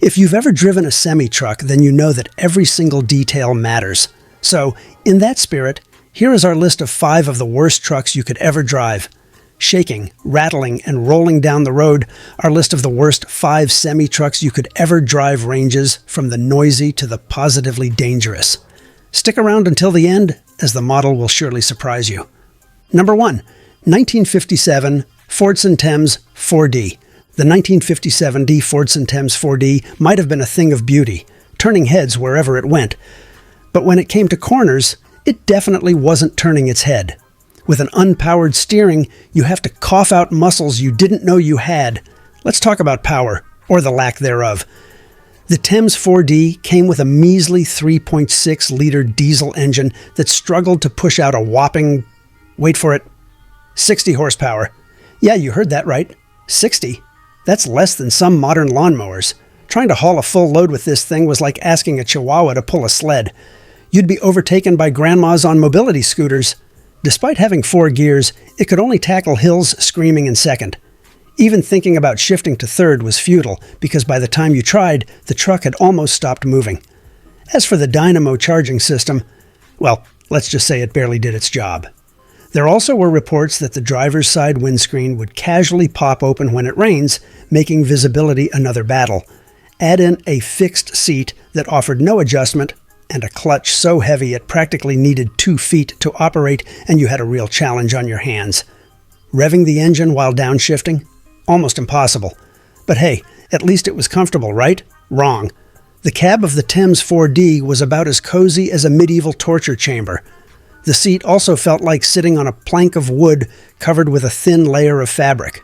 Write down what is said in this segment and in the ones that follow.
If you've ever driven a semi-truck, then you know that every single detail matters. So, in that spirit, here is our list of 5 of the worst trucks you could ever drive. Shaking, rattling, and rolling down the road, our list of the worst 5 semi-trucks you could ever drive ranges from the noisy to the positively dangerous. Stick around until the end, as the model will surely surprise you. Number 1. 1957 Fordson Thames 4D. The 1957 Fordson Thames 4D might have been a thing of beauty, turning heads wherever it went. But when it came to corners, it definitely wasn't turning its head. With an unpowered steering, you have to cough out muscles you didn't know you had. Let's talk about power, or the lack thereof. The Thames 4D came with a measly 3.6-liter diesel engine that struggled to push out a whopping, wait for it, 60 horsepower. Yeah, you heard that right. 60. That's less than some modern lawnmowers. Trying to haul a full load with this thing was like asking a chihuahua to pull a sled. You'd be overtaken by grandmas on mobility scooters. Despite having 4 gears, it could only tackle hills screaming in second. Even thinking about shifting to third was futile, because by the time you tried, the truck had almost stopped moving. As for the dynamo charging system, well, let's just say it barely did its job. There also were reports that the driver's side windscreen would casually pop open when it rains, making visibility another battle. Add in a fixed seat that offered no adjustment, and a clutch so heavy it practically needed 2 feet to operate, and you had a real challenge on your hands. Revving the engine while downshifting? Almost impossible. But hey, at least it was comfortable, right? Wrong. The cab of the Thames 4D was about as cozy as a medieval torture chamber. The seat also felt like sitting on a plank of wood covered with a thin layer of fabric.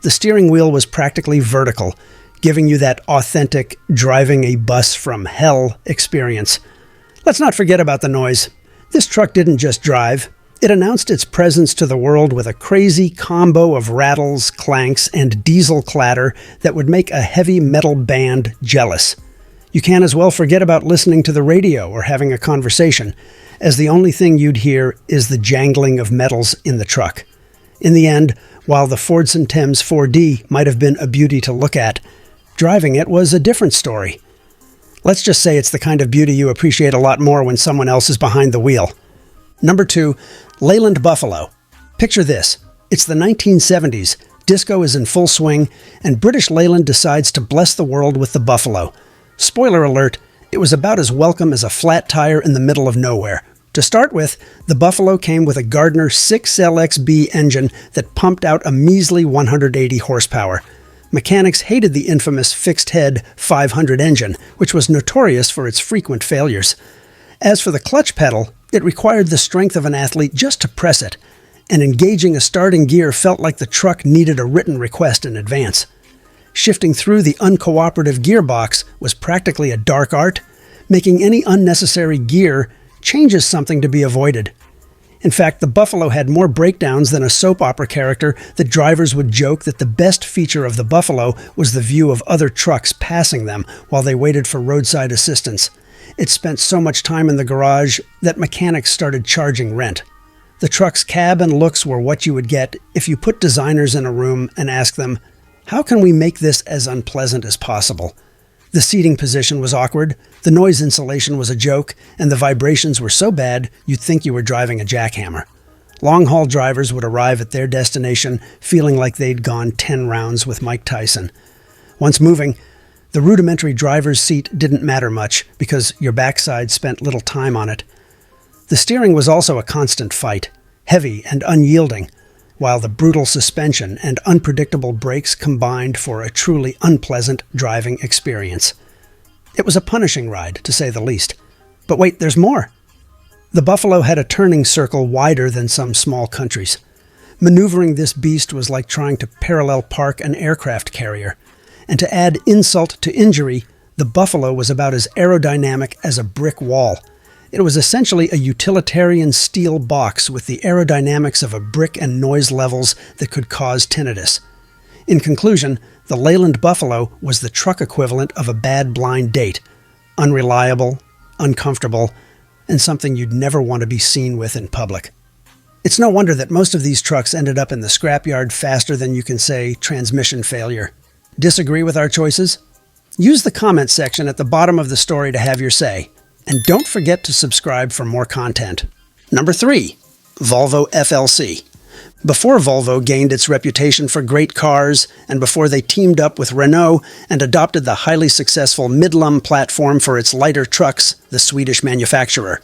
The steering wheel was practically vertical, giving you that authentic driving a bus from hell experience. Let's not forget about the noise. This truck didn't just drive. It announced its presence to the world with a crazy combo of rattles, clanks, and diesel clatter that would make a heavy metal band jealous. You can't as well forget about listening to the radio or having a conversation, as the only thing you'd hear is the jangling of metals in the truck. In the end, while the Fordson Thames 4D might have been a beauty to look at, driving it was a different story. Let's just say it's the kind of beauty you appreciate a lot more when someone else is behind the wheel. Number 2, Leland Buffalo. Picture this. It's the 1970s, disco is in full swing, and British Leyland decides to bless the world with the Buffalo. Spoiler alert, it was about as welcome as a flat tire in the middle of nowhere. To start with, the Buffalo came with a Gardner 6LXB engine that pumped out a measly 180 horsepower. Mechanics hated the infamous fixed-head 500 engine, which was notorious for its frequent failures. As for the clutch pedal, it required the strength of an athlete just to press it, and engaging a starting gear felt like the truck needed a written request in advance. Shifting through the uncooperative gearbox was practically a dark art. Making any unnecessary gear change is something to be avoided. In fact, the Buffalo had more breakdowns than a soap opera character that drivers would joke that the best feature of the Buffalo was the view of other trucks passing them while they waited for roadside assistance. It spent so much time in the garage that mechanics started charging rent. The truck's cab and looks were what you would get if you put designers in a room and asked them, how can we make this as unpleasant as possible? The seating position was awkward, the noise insulation was a joke, and the vibrations were so bad you'd think you were driving a jackhammer. Long-haul drivers would arrive at their destination feeling like they'd gone 10 rounds with Mike Tyson. Once moving, the rudimentary driver's seat didn't matter much because your backside spent little time on it. The steering was also a constant fight, heavy and unyielding, while the brutal suspension and unpredictable brakes combined for a truly unpleasant driving experience. It was a punishing ride, to say the least. But wait, there's more. The Buffalo had a turning circle wider than some small countries. Maneuvering this beast was like trying to parallel park an aircraft carrier. And to add insult to injury, the Buffalo was about as aerodynamic as a brick wall. It was essentially a utilitarian steel box with the aerodynamics of a brick and noise levels that could cause tinnitus. In conclusion, the Leland Buffalo was the truck equivalent of a bad blind date. Unreliable, uncomfortable, and something you'd never want to be seen with in public. It's no wonder that most of these trucks ended up in the scrapyard faster than you can say transmission failure. Disagree with our choices? Use the comment section at the bottom of the story to have your say. And don't forget to subscribe for more content. Number 3. Volvo FLC. Before Volvo gained its reputation for great cars, and before they teamed up with Renault and adopted the highly successful Midlum platform for its lighter trucks, the Swedish manufacturer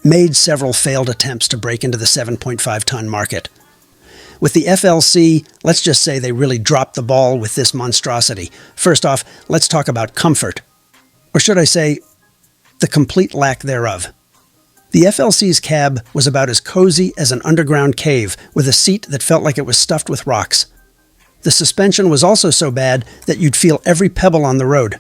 made several failed attempts to break into the 7.5-ton market. With the FLC, let's just say they really dropped the ball with this monstrosity. First off, let's talk about comfort. Or should I say, the complete lack thereof. The FLC's cab was about as cozy as an underground cave, with a seat that felt like it was stuffed with rocks. The suspension was also so bad that you'd feel every pebble on the road.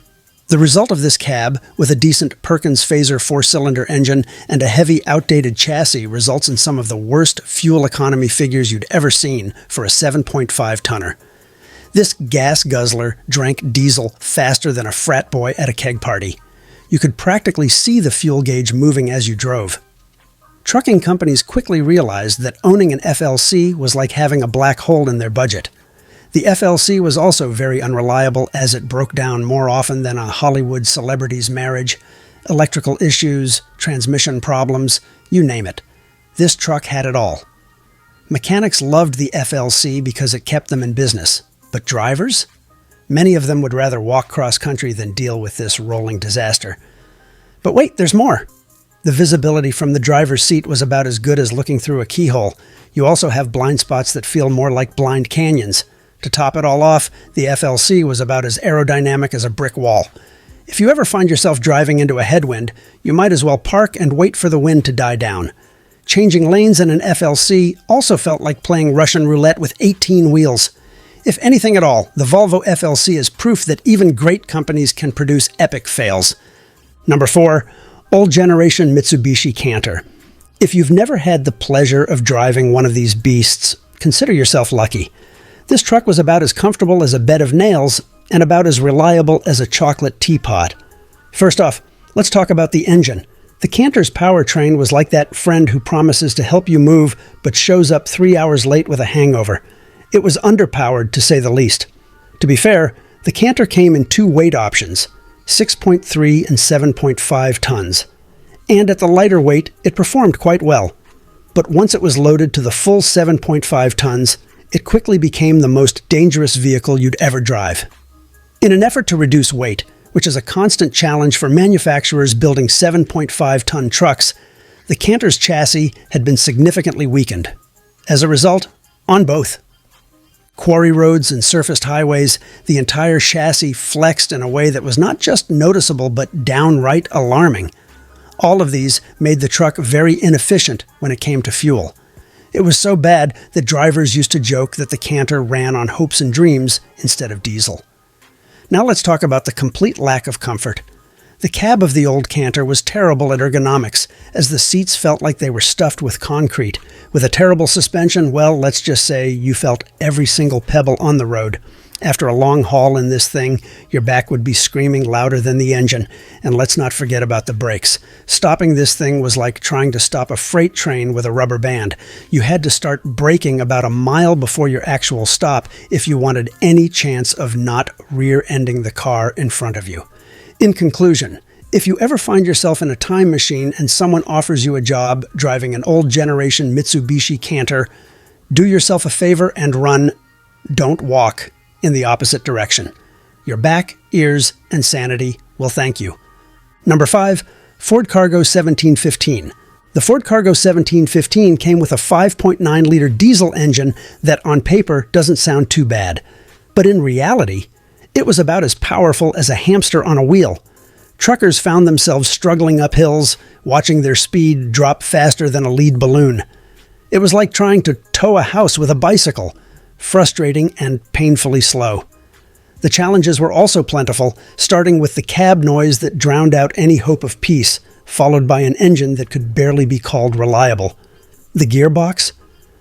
The result of this cab, with a decent Perkins Phaser 4-cylinder engine and a heavy, outdated chassis, results in some of the worst fuel economy figures you'd ever seen for a 7.5-tonner. This gas guzzler drank diesel faster than a frat boy at a keg party. You could practically see the fuel gauge moving as you drove. Trucking companies quickly realized that owning an FLC was like having a black hole in their budget. The FLC was also very unreliable, as it broke down more often than a Hollywood celebrity's marriage. Electrical issues, transmission problems, you name it. This truck had it all. Mechanics loved the FLC because it kept them in business. But drivers? Many of them would rather walk cross-country than deal with this rolling disaster. But wait, there's more. The visibility from the driver's seat was about as good as looking through a keyhole. You also have blind spots that feel more like blind canyons. To top it all off, the FLC was about as aerodynamic as a brick wall. If you ever find yourself driving into a headwind, you might as well park and wait for the wind to die down. Changing lanes in an FLC also felt like playing Russian roulette with 18 wheels. If anything at all, the Volvo FLC is proof that even great companies can produce epic fails. Number 4. Old generation Mitsubishi Canter. If you've never had the pleasure of driving one of these beasts, consider yourself lucky. This truck was about as comfortable as a bed of nails and about as reliable as a chocolate teapot. First off, let's talk about the engine. The Canter's powertrain was like that friend who promises to help you move but shows up 3 hours late with a hangover. It was underpowered, to say the least. To be fair, the Canter came in 2 weight options, 6.3 and 7.5 tons. And at the lighter weight, it performed quite well. But once it was loaded to the full 7.5 tons, it quickly became the most dangerous vehicle you'd ever drive. In an effort to reduce weight, which is a constant challenge for manufacturers building 7.5-ton trucks, the Canter's chassis had been significantly weakened. As a result, on both quarry roads and surfaced highways, the entire chassis flexed in a way that was not just noticeable but downright alarming. All of these made the truck very inefficient when it came to fuel. It was so bad that drivers used to joke that the Canter ran on hopes and dreams instead of diesel. Now let's talk about the complete lack of comfort. The cab of the old Canter was terrible at ergonomics, as the seats felt like they were stuffed with concrete. With a terrible suspension, well, let's just say you felt every single pebble on the road. After a long haul in this thing, your back would be screaming louder than the engine. And let's not forget about the brakes. Stopping this thing was like trying to stop a freight train with a rubber band. You had to start braking about a mile before your actual stop if you wanted any chance of not rear-ending the car in front of you. In conclusion, if you ever find yourself in a time machine and someone offers you a job driving an old generation Mitsubishi Canter, do yourself a favor and run, don't walk, in the opposite direction. Your back, ears, and sanity will thank you. Number 5, Ford Cargo 1715. The Ford Cargo 1715 came with a 5.9-liter diesel engine that on paper doesn't sound too bad. But in reality, it was about as powerful as a hamster on a wheel. Truckers found themselves struggling up hills, watching their speed drop faster than a lead balloon. It was like trying to tow a house with a bicycle, frustrating and painfully slow. The challenges were also plentiful, starting with the cab noise that drowned out any hope of peace, followed by an engine that could barely be called reliable. The gearbox?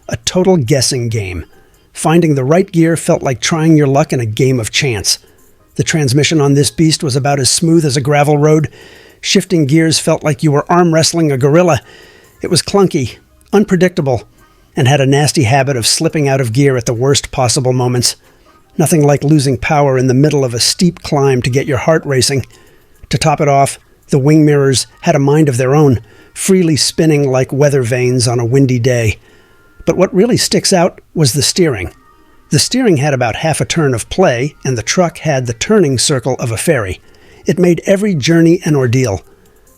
A total guessing game. Finding the right gear felt like trying your luck in a game of chance. The transmission on this beast was about as smooth as a gravel road. Shifting gears felt like you were arm wrestling a gorilla. It was clunky, unpredictable, and had a nasty habit of slipping out of gear at the worst possible moments. Nothing like losing power in the middle of a steep climb to get your heart racing. To top it off, the wing mirrors had a mind of their own, freely spinning like weather vanes on a windy day. But what really sticks out was the steering. The steering had about half a turn of play, and the truck had the turning circle of a ferry. It made every journey an ordeal.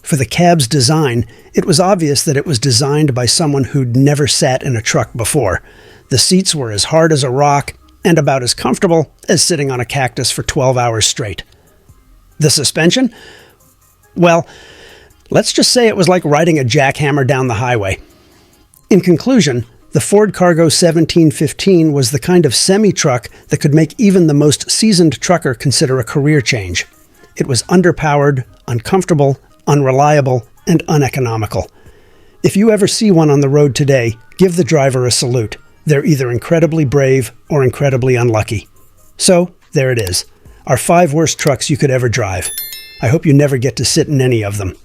For the cab's design, it was obvious that it was designed by someone who'd never sat in a truck before. The seats were as hard as a rock, and about as comfortable as sitting on a cactus for 12 hours straight. The suspension? Well, let's just say it was like riding a jackhammer down the highway. In conclusion, the Ford Cargo 1715 was the kind of semi-truck that could make even the most seasoned trucker consider a career change. It was underpowered, uncomfortable, unreliable, and uneconomical. If you ever see one on the road today, give the driver a salute. They're either incredibly brave or incredibly unlucky. So, there it is. Our 5 worst trucks you could ever drive. I hope you never get to sit in any of them.